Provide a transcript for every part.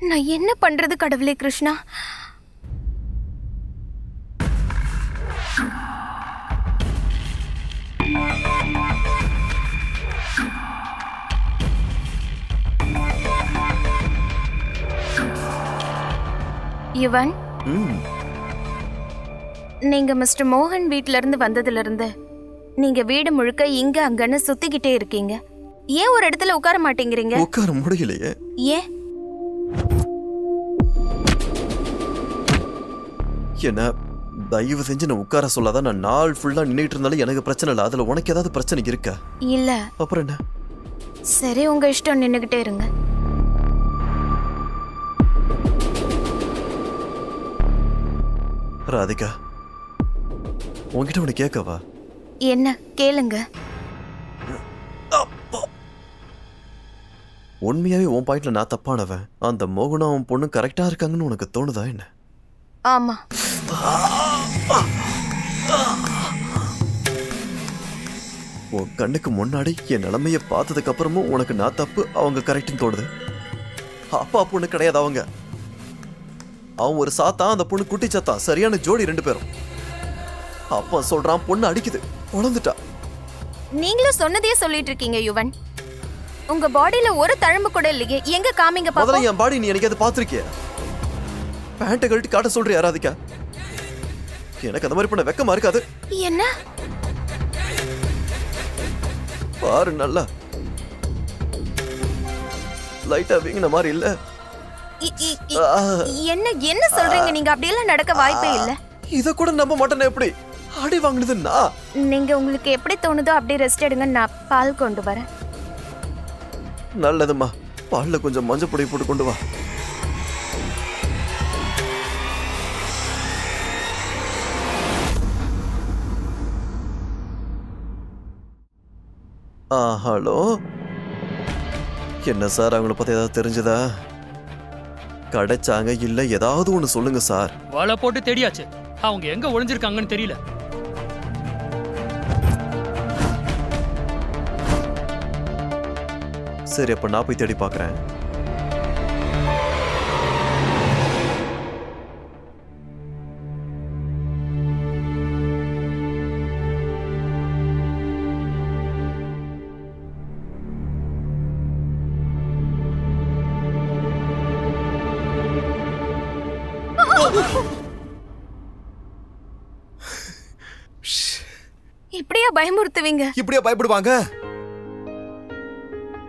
நான் என்ன பண்றது கடவுளே கிருஷ்ணா? யுவன், நீங்க மிஸ்டர் மோகன் வீட்ல இருந்து வந்ததுல இருந்து நீங்க வீடு முழுக்க இங்க அங்கன்னு சுத்திக்கிட்டே இருக்கீங்க. ஏன் ஒரு இடத்துல உட்கார மாட்டேங்கிறீங்க? உட்கார முடியலையே. ஏன்? என்ன தயவு செஞ்சு நான் உட்கார சொல்லாதான். நான் நாள் ஃபுல்லா நின்னுட்டு இருந்தாலும் எனக்கு பிரச்சனை இல்லை. அதுல உனக்கு ஏதாவது பிரச்சனை இருக்கா? இல்ல. அப்புறம் என்ன? சரி, உங்க இஷ்டம், நின்னுகிட்டே இருங்க. ராதிகா, உன்கிட்ட ஒண்ணு கேட்கவா? என்ன? கேளுங்க. உண்மையாவே உன் பாயிண்ட்ல நான் தப்பானவன். அந்த மோகனும் அவன் பொண்ணு கரெக்டா இருக்காங்கன்னு உனக்கு தோணுதா என்ன? ஆமா. உன் கண்ணுக்கு முன்னாடி என் நிலைமைய பார்த்ததுக்கு அப்புறமும் உனக்கு நான் தப்பு, அவங்க கரெக்ட்னு தோணுது. அப்பா பொண்ணு கிடையாது அவங்க. அவன் ஒரு சாத்தா, அந்த பொண்ணு குட்டி சாத்தா. சரியான ஜோடி ரெண்டு பேரும். அப்பா சொல்றான் பொண்ணு அடிக்குது, உணர்ந்துட்டா. நீங்களும் சொன்னதே சொல்லிட்டு இருக்கீங்க யுவன். உங்க பாடியில ஒரு தழும்பு கூட இல்லையே, எங்க காமிங்க பாப்போம். முதல்ல என் பாடி நீ எனக்கு அதை பார்த்திருக்கிய? பேண்ட்டை கழட்டி காட்ட சொல்றியா ராதிகா? எனக்கு அந்த மாதிரி பண்ண வெக்கமா இருக்காது? என்ன பாரு, நல்லா லைட்டா வீங்கின மாதிரி இல்ல? என்ன என்ன சொல்றீங்க நீங்க? அப்படியெல்லாம் நடக்க வாய்ப்பே இல்ல. இத கூட நம்ப மாட்டேன். எப்படி அடி வாங்கினதுன்னா? நீங்க உங்களுக்கு எப்படி தோணுதோ அப்படியே ரெஸ்ட் எடுங்க. நான் பால் கொண்டு வரேன். நல்லதும்மா, பால்ல கொஞ்சம் மஞ்சள் பொடி போட்டு கொண்டு வா. ஹலோ, என்ன சார், அவங்கள பத்தி ஏதாவது தெரிஞ்சதா? கிடைச்சாங்க இல்ல ஏதாவது ஒண்ணு சொல்லுங்க சார். வலை போட்டு தேடியாச்சு, அவங்க எங்க ஒளிஞ்சிருக்காங்கன்னு தெரியல. சரி, அப்ப நான் போய் தேடி பார்க்கறேன். இப்படியா பயமுறுத்துவீங்க? இப்படியா பயப்படுவாங்க?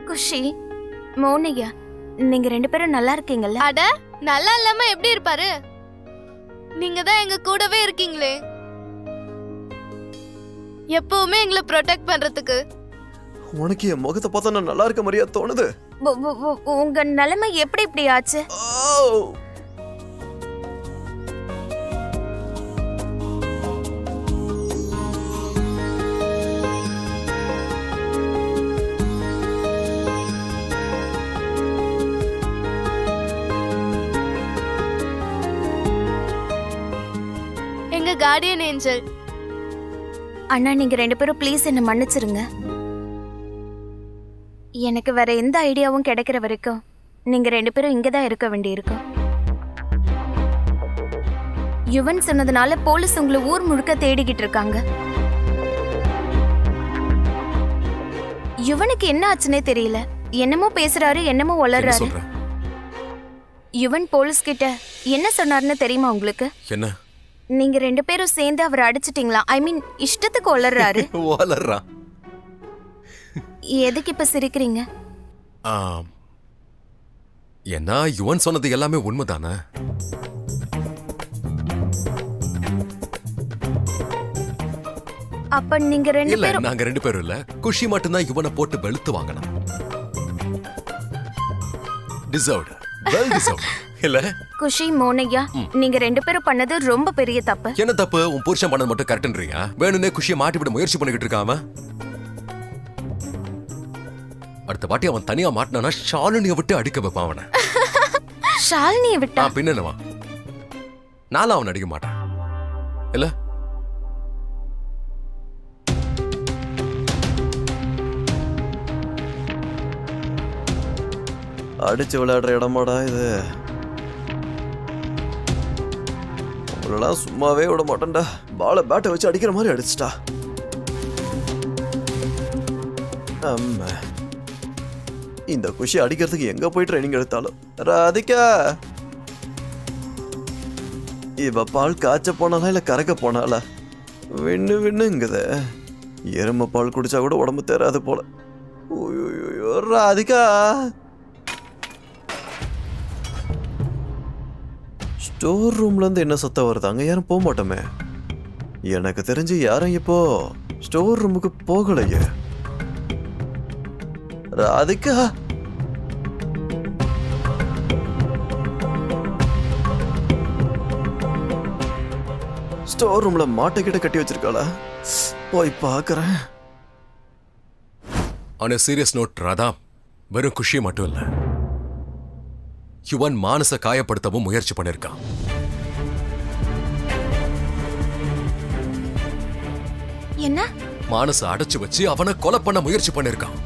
குஷி, மோனியா, நீங்க ரெண்டு பேரும் நல்லா இருக்கீங்கல்ல? அட, நல்லா இல்லாம எப்படி இருப்பாரு? நீங்க தான் எங்க கூடவே இருக்கீங்களே, எப்பவுமே எங்களை ப்ரொடெக்ட் பண்றதுக்கு. உனக்கு என் முகத்தை பார்த்தா நான் நல்லா இருக்க மாதிரியா தோணுது? உங்க நிலைமை எப்படி இப்படி ஆச்சு? எங்க கார்டியன் ஏஞ்சல். அண்ணா, நீங்க ரெண்டு பேரும் ப்ளீஸ் என்ன மன்னிச்சிருங்க. எனக்கு வேற எந்த ஐடியாவும் கிடைக்கிற வரைக்கும் நீங்க ரெண்டு பேரும் இங்கதான் இருக்க வேண்டியிருக்கும். யுவன் சொன்னதுனால போலீஸ் உங்களை ஊர் முழுக்க தேடிக்கிட்டு இருக்காங்க. யுவனுக்கு என்ன ஆச்சுன்னே தெரியல. என்னமோ பேசுறாரு, என்னமோ வளர்றாரு. யுவன் போலீஸ் கிட்ட என்ன சொன்னாருன்னு தெரியுமா உங்களுக்கு? என்ன? நீங்க ரெண்டு பேரும் சேர்ந்து அவரை அடிச்சிட்டீங்களா? ஐ மீன், இஷ்டத்துக்கு வளர்றாரு. வளர்றா? எதுக்கு இப்ப சிரிக்கிறீங்க? ஏன்னா யுவன் சொன்னது எல்லாமே உண்மைதானே? அப்ப நீங்க ரெண்டு இல்ல, பேரும் நாங்க ரெண்டு பேரும் இல்ல, குஷி மட்டும்தான் யுவனை போட்டு வெளுத்து வாங்கணும். Deserved, well deserved. இல்ல குஷி, மோனையா, நீங்க ரெண்டு பேரும் பண்ணது ரொம்ப பெரிய தப்பு. என்ன தப்பு? உன் புருஷன் பண்ணது மட்டும் கரெக்ட்ன்றியா? வேணும்னே குஷியை மாட்டிவிட முயற்சி பண்ணிக்கிட்டு இருக்காம. அடுத்த வாட்டி அவன் தனியா மாட்டினானா ஷாலினியை விட்டு அடிக்க வைப்பான் அவனை. ஷாலினியை விட்டா? பின்னவா? நானும் அவன் அடிக்க மாட்டான் இல்ல. அடிச்சு விளையாடுற இடமாடா இது? உங்களெல்லாம் சும்மாவே விட மாட்டேன்டா. பாலை பேட்டை வச்சு அடிக்கிற மாதிரி அடிச்சிட்டா. ஆமா, இந்த குஷி அடிக்கிறதுக்கு எங்க போய் ட்ரைனிங் எடுத்தாலும். ராதிகா, இவ பால் காய்ச்ச போனாலா இல்ல கறக்க போனாலா? விண்ணு விண்ணுங்குத. எருமை பால் குடிச்சா கூட உடம்பு தேராது போல. ஓய்யோ ராதிகா. ஸ்டோர் ரூம்ல இருந்து என்ன சத்தம் வருது? அங்க யாரும் போக மாட்டோமே. எனக்கு தெரிஞ்சு யாரும் இப்போ ஸ்டோர் ரூமுக்கு போகலையே. ராதிகா, ஸ்டோர் ரூம்ல மாட்டை கிட்ட கட்டி வச்சிருக்காளா? போய் பார்க்கறேன். ஆன சீரியஸ் நோட் ராதா, வெறும் குஷி மட்டும் இல்ல, யுவன் மானச காயப்படுத்தவும் முயற்சி பண்ணிருக்கான். என்ன? மானச அடைச்சு வச்சு அவனை கொலை பண்ண முயற்சி பண்ணிருக்கான்.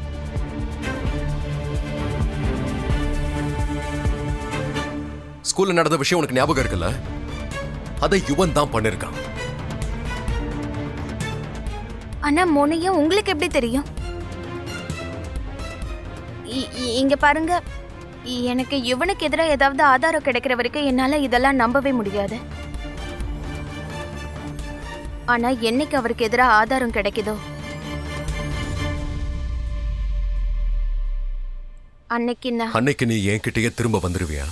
ஸ்கூல்ல நடந்த விஷயம் உனக்கு ஞாபகம் இருக்குல்ல? அதை யுவன் தான் பண்ணிருக்கான். ஆனா மோனையா உங்களுக்கு எப்படி தெரியும்? இங்க பாருங்க, எனக்கு இவனுக்கு எதிராக ஏதாவது ஆதாரம் கிடைக்கிற வரைக்கும் என்னால இதெல்லாம் நம்பவே முடியாது. ஆனா என்னைக்கு அவருக்கு எதிராக ஆதாரம் கிடைக்குதோ அன்னைக்கு நீ என்கிட்டயே திரும்ப வந்துருவியா?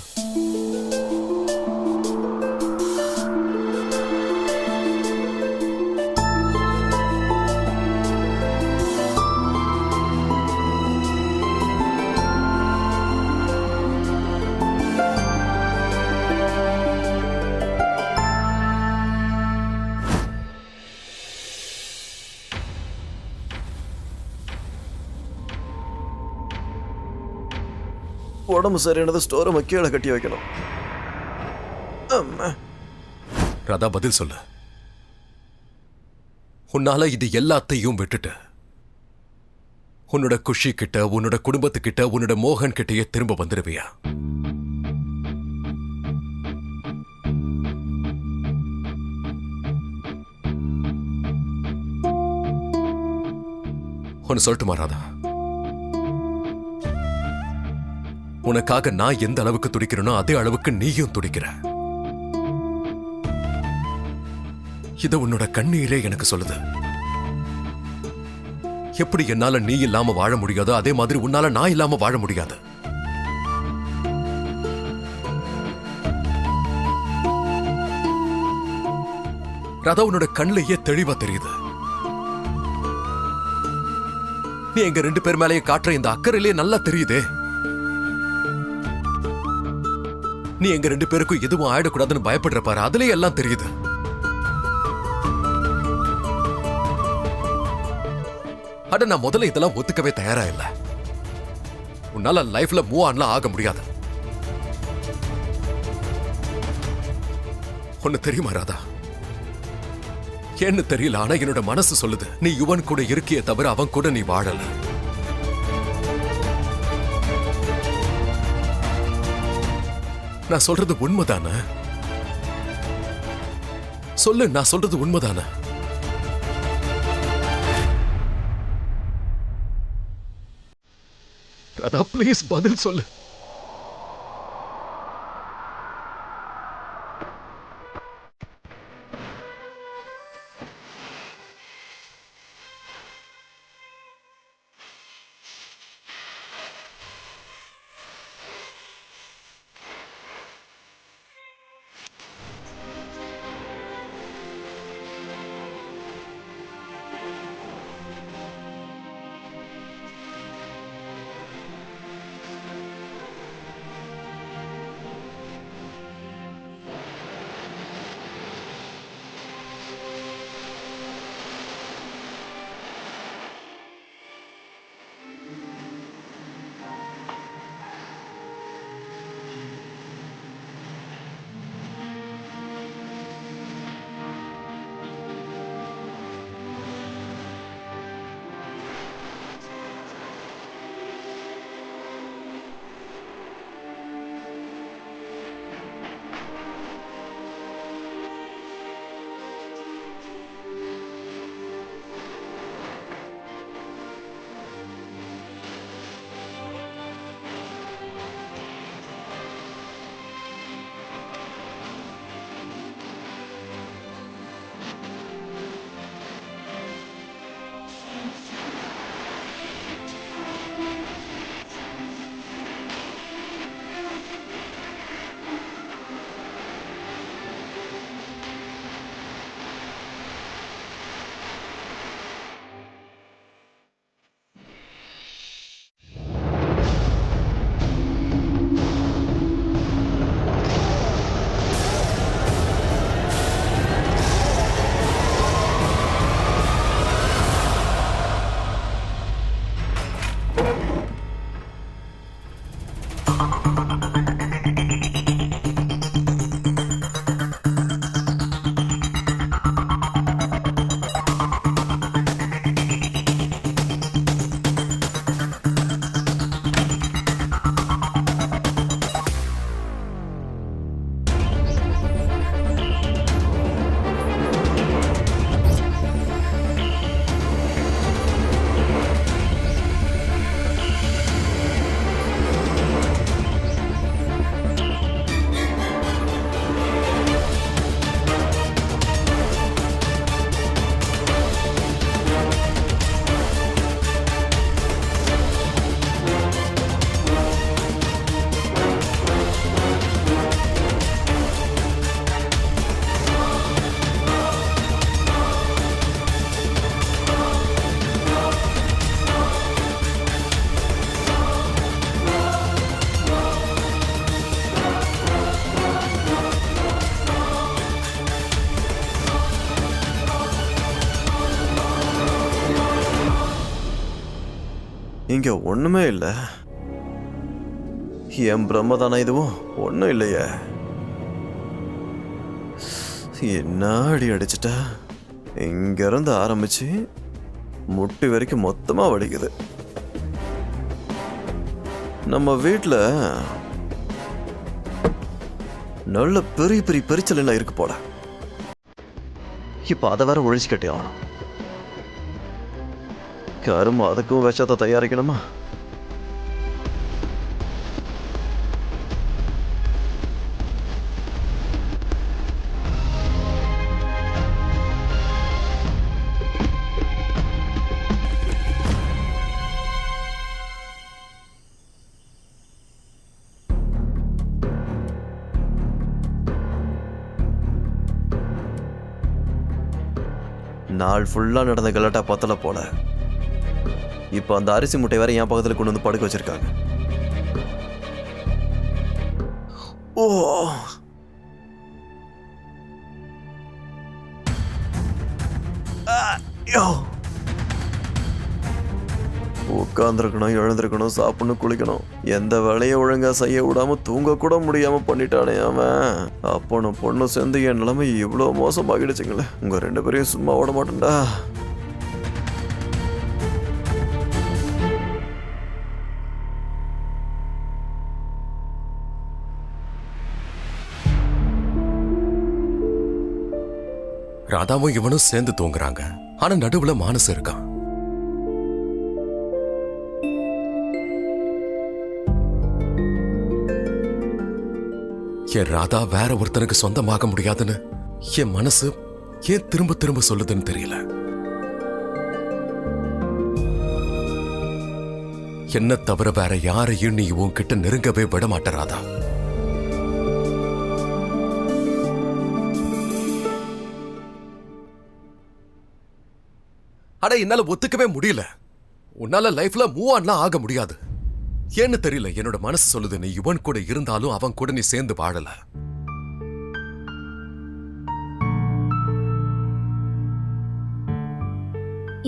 உடம்பு சரியானது ஸ்டோரை கீழே கட்டி வைக்கணும். ராதா, பதில் சொல்லு. உன்னால இது எல்லாத்தையும் விட்டுட்டு உன்னோட குஷி கிட்ட, உன்னோட குடும்பத்துக்கிட்ட, உன்னோட மோகன் கிட்டயே திரும்ப வந்துருவியா? ஒன்னு சொல்லட்டுமா ராதா? உனக்காக நான் எந்த அளவுக்கு துடிக்கிறேனோ அதே அளவுக்கு நீயும் துடிக்கிற. இத உன்னோட கண்ணீரே எனக்கு சொல்லுது. எப்படி என்னால நீ இல்லாம வாழ முடியாதோ அதே மாதிரி உன்னால நான் இல்லாம வாழ முடியாது. ராதா, உன்னோட கண்ணிலேயே தெளிவா தெரியுது. நீ எங்க 2 பேர் மேலேயே காட்டுற இந்த அக்கறையிலேயே நல்லா தெரியுதே. நீ எங்க 2 பேருக்கும் எதுவும் ஆயிடக்கூடாதுன்னு பயப்படுற பாரு, அதுலயே எல்லாம் தெரியுது. அட, நான் முதல்ல இதெல்லாம் ஒத்துக்கவே தயாரா இல்ல. உன்னால லைஃப்ல மூவ் ஆன்லாம் ஆக முடியாது. ஒன்னு தெரியுமா ராதா? என்ன தெரியல, ஆனா என்னோட மனசு சொல்லுது நீ யுவன் கூட இருக்கியே தவிர அவன் கூட நீ வாழல. நான் சொல்றது உண்மைதானே? சொல்லு, நான் சொல்றது உண்மைதானே? ராதா, ப்ளீஸ் பதில் சொல்லு. இங்க ஒண்ணுமே இல்ல. என் பிரம்மதானா இதுவும்? ஒண்ணும் இல்லையே. என்ன அடி அடிச்சிட்ட? இங்க இருந்து ஆரம்பிச்சு முட்டி வரைக்கும் மொத்தமா வலிக்குது. நம்ம வீட்டுல நல்ல பெரிய பெரிய பெரிச்சல் எல்லாம் இருக்கு போல. இப்ப அதை வேற ஒழிச்சு கட்டி ஆகணும். கரும்பு அதுக்கும் விஷத்தை தயாரிக்கணுமா? நாள் ஃபுல்லா நடந்த கலாட்டா பத்தல போல. இப்ப அந்த அரிசி முட்டை வேற என் பக்கத்துல கொண்டு வந்து படுக்க வச்சிருக்காங்க. ஓ, உட்காந்துருக்கணும், எழுந்திருக்கணும், சாப்பிடணும், குளிக்கணும். எந்த வேலையை ஒழுங்கா செய்ய விடாம தூங்க கூட முடியாம பண்ணிட்டானே அவன். அப்பனும் பொண்ணும் சேர்ந்து என் நிலைமை இவ்வளவு மோசமாகிடுச்சுங்களே. உங்க 2 பேரையும் சும்மா விட மாட்டேன்டா. ராதாவும் இவனும் சேர்ந்து தூங்குறாங்க. ஆனா நடுவுல மானசு இருக்கான். என் ராதா வேற ஒருத்தனுக்கு சொந்தமாக முடியாதுன்னு என் மனசு ஏன் திரும்ப திரும்ப சொல்லுதுன்னு தெரியல. என்ன தவிர வேற யாரையும் நீ உன்கிட்ட நெருங்கவே விட மாட்ட ராதா. ஆனா என்னால ஒத்துக்கவே முடியல. உன்னால லைஃப்ல மூவ் ஆன்லாம் ஆக முடியாது. ஏன்னு தெரியல, என்னோட மனசு சொல்லுது நீ இவன் கூட இருந்தாலும் அவன் கூட நீ சேர்ந்து வாழல.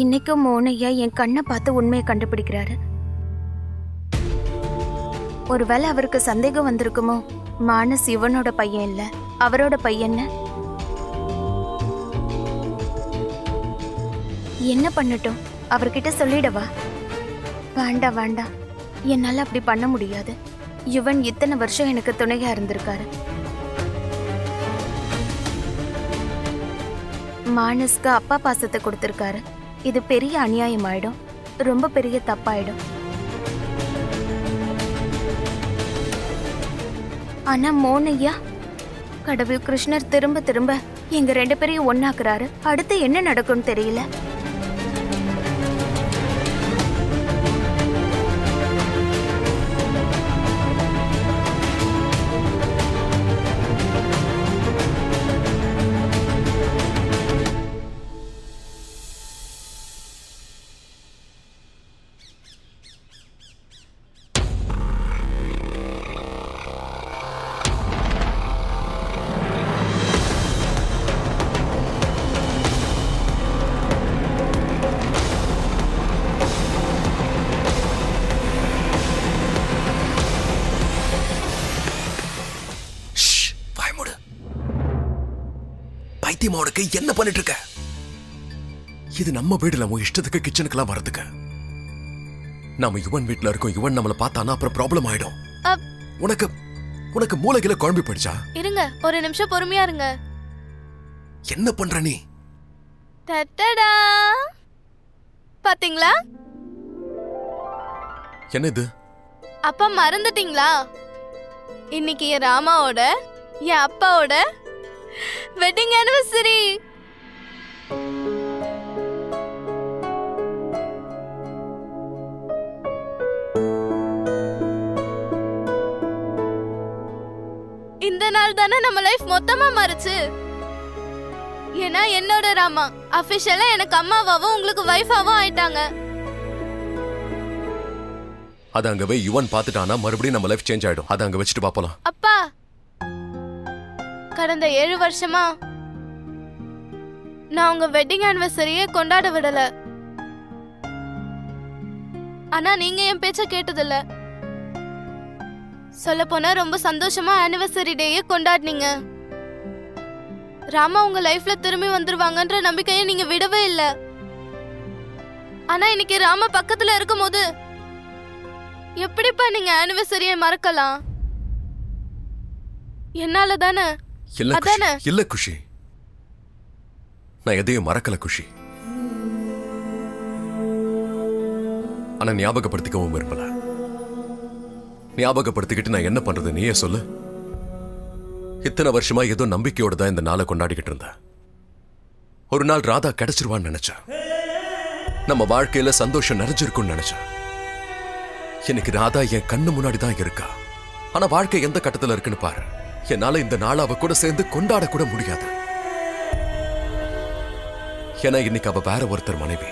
இன்னைக்கும் மோனையா என் கண்ணை பார்த்து உண்மையை கண்டுபிடிக்கிறாரு. ஒருவேளை அவருக்கு சந்தேகம் வந்திருக்குமோ, மானஸ் இவனோட பையன் இல்ல அவரோட பையன்னு. என்ன பண்ணட்டும், அவர்கிட்ட சொல்லிடவா? வேண்டாம் வேண்டாம், என்னால அப்படி பண்ண முடியாது. யுவன் இத்தனை வருஷம் எனக்கு துணையா இருந்திருக்காரு. மானஸ்க்கு அப்பா பாசத்தை கொடுத்திருக்காரு. இது பெரிய அநியாயம் ஆயிடும், ரொம்ப பெரிய தப்பாயிடும். ஆனா மோனையா, கடவுள் கிருஷ்ணர் திரும்ப திரும்ப எங்க 2 பேரையும் ஒன்னாக்குறாரு. அடுத்து என்ன நடக்கும்னு தெரியல. பைத்தியமா உனக்கு என்ன பண்ணிட்டு இருக்க? இது நம்ம வீடுல உன் இஷ்டத்துக்கு கிச்சனுக்குலாம் வரதுக்கு. நாம யுவன் வீட்டுல இருக்கோம், யுவன் நம்மள பார்த்தானா அப்புறம் ப்ராப்ளம் ஆயிடும். உனக்கு உனக்கு மூளைகில குழம்பி போயிடுச்சா? இருங்க, ஒரு நிமிஷம் பொறுமையா இருங்க. என்ன பண்ற நீ? டடடா, பாத்தீங்களா? என்ன இது? அப்பா மறந்துட்டீங்களா? இன்னைக்கு என் ராமாவோட என் அப்பாவோட வெட்டிங் ஆனிவர்சரி. இந்த நாள் தானே நம்ம லைஃப் மொத்தமா மாறுச்சு. ஏன்னா என்னோட ராமா அபிஷியலா எனக்கு அம்மாவாவும் உங்களுக்கு வைஃபாவும் ஆயிட்டாங்க. அது அங்க போய் யுவன் பார்த்துட்டானா மறுபடியும் நம்ம லைஃப் சேஞ்ச் ஆயிடும். அது அங்க வச்சுட்டு பாப்பலாம். அப்பா, கடந்த 7 வருஷமா நான் உங்க வெட்டிங் ஆனிவர்சரியே கொண்டாட விடல. ஆனா நீங்க என் பேச்ச கேட்டதில்ல. சொல்ல போனா ரொம்ப சந்தோஷமா ஆனிவர்சரி டேயே கொண்டாடினீங்க. ராமா உங்க லைஃப்ல திரும்பி வந்துருவாங்கன்ற நம்பிக்கையை நீங்க விடவே இல்ல. ஆனா இன்னைக்கு ராமா பக்கத்துல இருக்கும்போது எப்படிப்பா நீங்க ஆனிவர்சரியை மறக்கலாம்? என்னால தானே. அதானே? இல்ல குஷி, நான் எதையும் மறக்கல குஷி. ஆனா ஞாபகப்படுத்திக்கவும் விரும்பல. ஞாபகப்படுத்திக்கிட்டு நான் என்ன பண்றது நீயே சொல்லு. இத்தனை வருஷமா ஏதோ நம்பிக்கையோட தான் இந்த நாளை கொண்டாடிக்கிட்டு இருந்தேன். ஒரு நாள் ராதா கிடைச்சிருவான்னு நினைச்சேன். நம்ம வாழ்க்கையில சந்தோஷம் நிறைஞ்சிருக்கும்னு நினைச்சேன். எனக்கு ராதா என் கண்ணு முன்னாடி தான் இருக்கா. ஆனா வாழ்க்கை எந்த கட்டத்துல இருக்குன்னு பாரு. என்னால இந்த நாள் அவ கூட சேர்ந்து கொண்டாட கூட முடியாது. ஏன்னா இன்னைக்கு அவ வேற ஒருத்தர் மனைவி.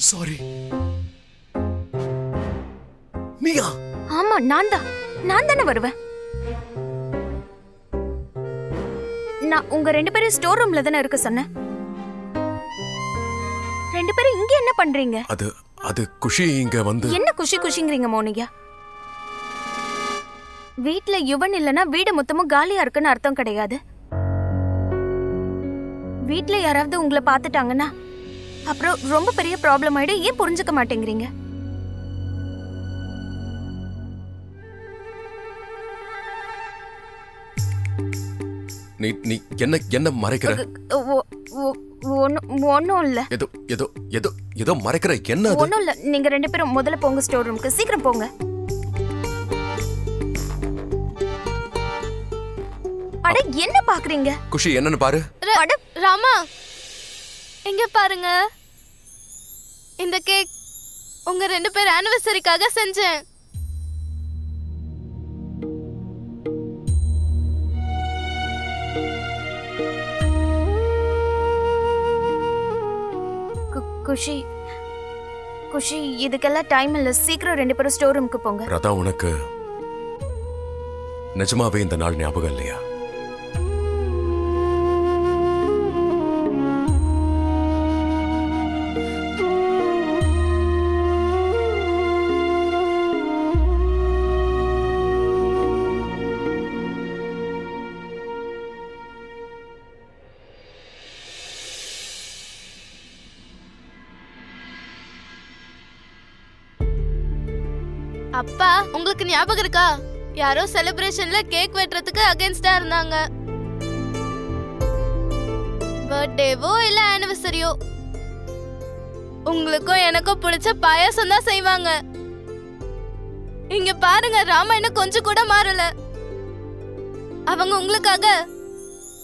சாரி நீயா? ஆமா, நான் தானே வருவேன். நான் உங்க 2 பேரும் ஸ்டோர் ரூம்ல தானே இருக்க சொன்னேன். 2 பேரும் இங்க என்ன பண்றீங்க? அது குஷி இங்க வந்து. என்ன குஷிங்கிறீங்க மோனிகா? வீட்ல யுவன் இல்லனா வீடு மொத்தமும் காலியா இருக்குன்னு அர்த்தம் கிடையாது. வீட்ல யாராவது உங்களை பார்த்துட்டாங்கன்னா அப்புறம் ரொம்ப பெரிய ப்ராப்ளம் ஆயிடும். ஏன் புரிஞ்சுக்க மாட்டேங்கிறீங்க? நீ என்ன மறைக்கிற? ஒன்னும் இல்ல. ஏதோ மறைக்கிற. என்ன? ஒன்னும் இல்ல. நீங்க 2 பேரும் முதல்ல போங்க ஸ்டோர் ரூமுக்கு. சீக்கிரம் போங்க. அட என்ன பாக்குறீங்க? குஷி என்னன்னு பாரு. அட ராமா, எங்க பாருங்க. இந்த கேக் உங்க 2 பேர் ஆனிவர்சரிக்காக செஞ்சேன். குஷி இதுக்கெல்லாம் டைம் இல்ல. சீக்கிரம் 2 பேரும் ஸ்டோர் ரூமுக்கு போங்க. ராதா, உனக்கு நிஜமாவே இந்த நாள் ஞாபகம் இல்லையா? அப்பா, உங்களுக்கு ஞாபகம் இருக்கா? யாரோ செலிப்ரேஷன்ல கேக் வெட்டுறதுக்கு அகைன்ஸ்டா இருந்தாங்க. பர்த்டேவோ இல்ல ஆனிவர்சரியோ உங்களுக்கும் எனக்கும் பிடிச்ச பாயாசம் தான் செய்வாங்க. இங்க பாருங்க, ராமா என்ன கொஞ்சம் கூட மாறல. அவங்க உங்களுக்காக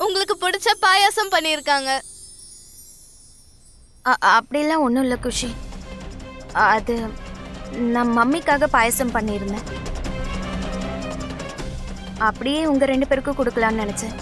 உங்களுக்கு பிடிச்ச பாயாசம் பண்ணிருக்காங்க. அப்படிலாம் ஒண்ணும் இல்ல குஷி. அது நான் மம்மிக்காக பாயசம் பண்ணியிருந்தேன். அப்படியே உங்க 2 பேருக்கும் கொடுக்கலாம்னு நினைச்சேன்.